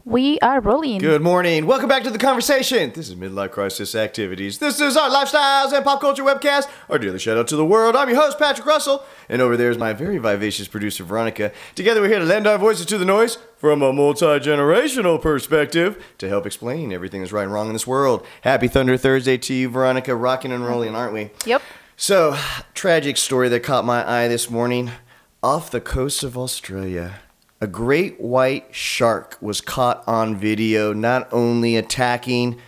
We are rolling. Good morning. Welcome back to the conversation. This is Midlife Crisis Activities. This is our lifestyles and pop culture webcast. Our daily shout out to the world. I'm your host, Patrick Russell. And over there is my very vivacious producer, Veronica. Together we're here to lend our voices to the noise from a multi-generational perspective to help explain everything that's right and wrong in this world. Happy Thunder Thursday to you, Veronica. Rocking and rolling, aren't we? Yep. So, tragic story that caught my eye this morning. Off the coast of Australia, a great white shark was caught on video, not only attacking,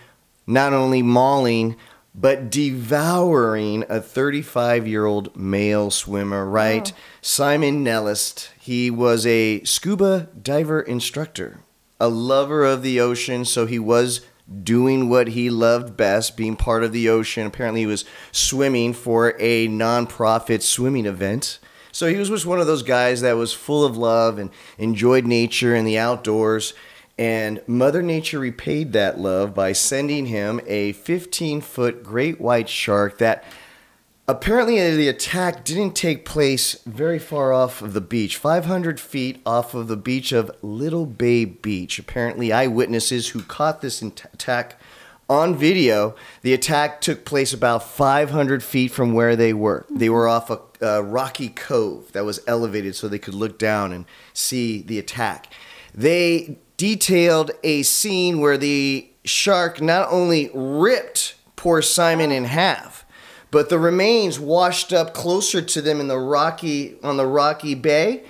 not only mauling, but devouring a 35-year-old male swimmer, right? Oh. Simon Nellist, he was a scuba diver instructor, a lover of the ocean, so he was doing what he loved best, being part of the ocean. Apparently he was swimming for a non-profit swimming event. So he was just one of those guys that was full of love and enjoyed nature and the outdoors. And Mother Nature repaid that love by sending him a 15-foot great white shark that apparently the attack didn't take place very far off of the beach, 500 feet off of the beach of Little Bay Beach. Apparently eyewitnesses who caught this attack on video, the attack took place about 500 feet from where they were. They were off a rocky cove that was elevated so they could look down and see the attack. They detailed a scene where the shark not only ripped poor Simon in half, but the remains washed up closer to them in the rocky bay,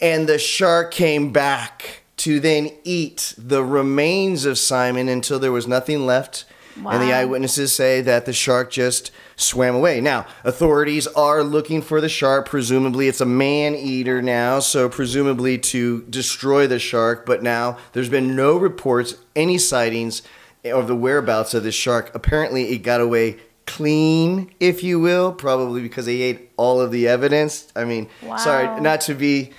and the shark came back to then eat the remains of Simon until there was nothing left. Wow. And the eyewitnesses say that the shark just swam away. Now, authorities are looking for the shark. Presumably, it's a man-eater now, so presumably to destroy the shark. But now, there's been no reports, any sightings of the whereabouts of this shark. Apparently, it got away clean, if you will, probably because they ate all of the evidence. I mean, wow. Sorry, not to be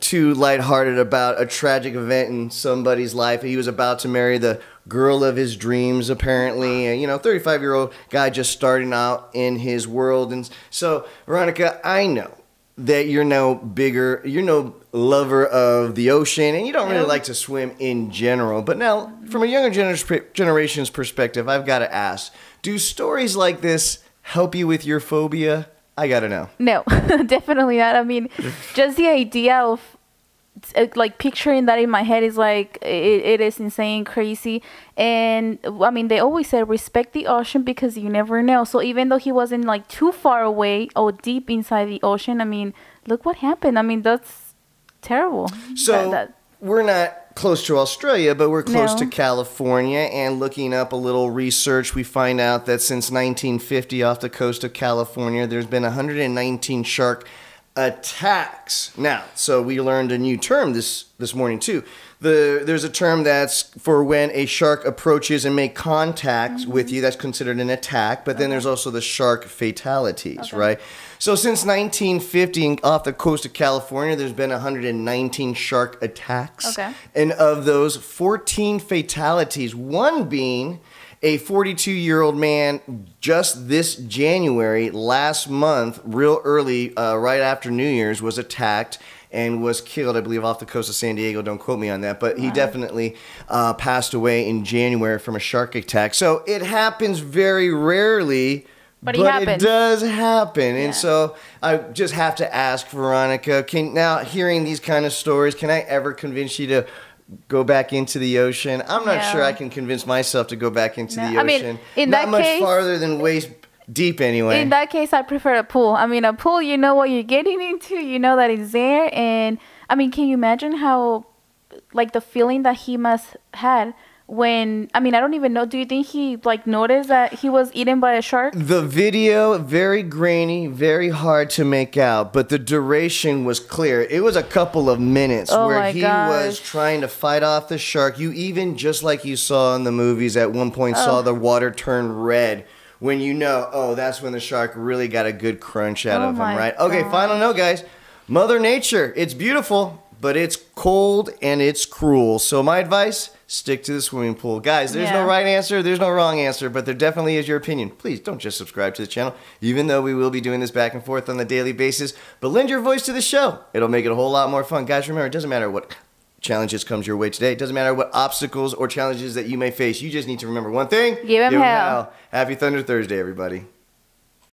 too lighthearted about a tragic event in somebody's life. He was about to marry the girl of his dreams, apparently. 35-year-old guy just starting out in his world. And so, Veronica, I know that you're no lover of the ocean, and you don't really like to swim in general. But now, from a younger generation's perspective, I've got to ask, do stories like this help you with your phobia? I gotta know. No, definitely not. I mean, just the idea of like picturing that in my head is like, it is insane, crazy. And I mean, they always say respect the ocean because you never know. So even though he wasn't like too far away or deep inside the ocean, I mean, look what happened. I mean, that's terrible. So we're not close to Australia, but we're close to California, and looking up a little research, we find out that since 1950 off the coast of California, there's been 119 shark attacks. Now, so we learned a new term this morning too. There's a term that's for when a shark approaches and make contact with you. That's considered an attack. But then there's also the shark fatalities, right? So since 1950, off the coast of California, there's been 119 shark attacks. And of those, 14 fatalities, one being a 42-year-old man just this January, last month, real early, right after New Year's, was attacked and was killed, I believe, off the coast of San Diego. Don't quote me on that. But he definitely passed away in January from a shark attack. So it happens very rarely, but it does happen. Yeah. And so I just have to ask, Veronica, now hearing these kind of stories, can I ever convince you to go back into the ocean? I'm not sure I can convince myself to go back into the ocean. I mean, in not much farther than waist deep anyway. In that case, I prefer a pool. I mean, a pool, you know what you're getting into, you know that it's there. And I mean, can you imagine how, like, the feeling that he must had when, I mean, I don't even know. Do you think he like noticed that he was eaten by a shark? The video, very grainy, very hard to make out, but the duration was clear. It was a couple of minutes where he was trying to fight off the shark. You even, just like you saw in the movies, at one point saw the water turn red. When you know, oh, that's when the shark really got a good crunch out of him, right? Okay, final note, guys. Mother Nature, it's beautiful, but it's cold and it's cruel. So my advice, stick to the swimming pool. Guys, there's no right answer, there's no wrong answer, but there definitely is your opinion. Please don't just subscribe to the channel, even though we will be doing this back and forth on a daily basis. But lend your voice to the show. It'll make it a whole lot more fun. Guys, remember, it doesn't matter what challenges comes your way today. It doesn't matter what obstacles or challenges that you may face. You just need to remember one thing. Give 'em hell. Happy Thunder Thursday, everybody.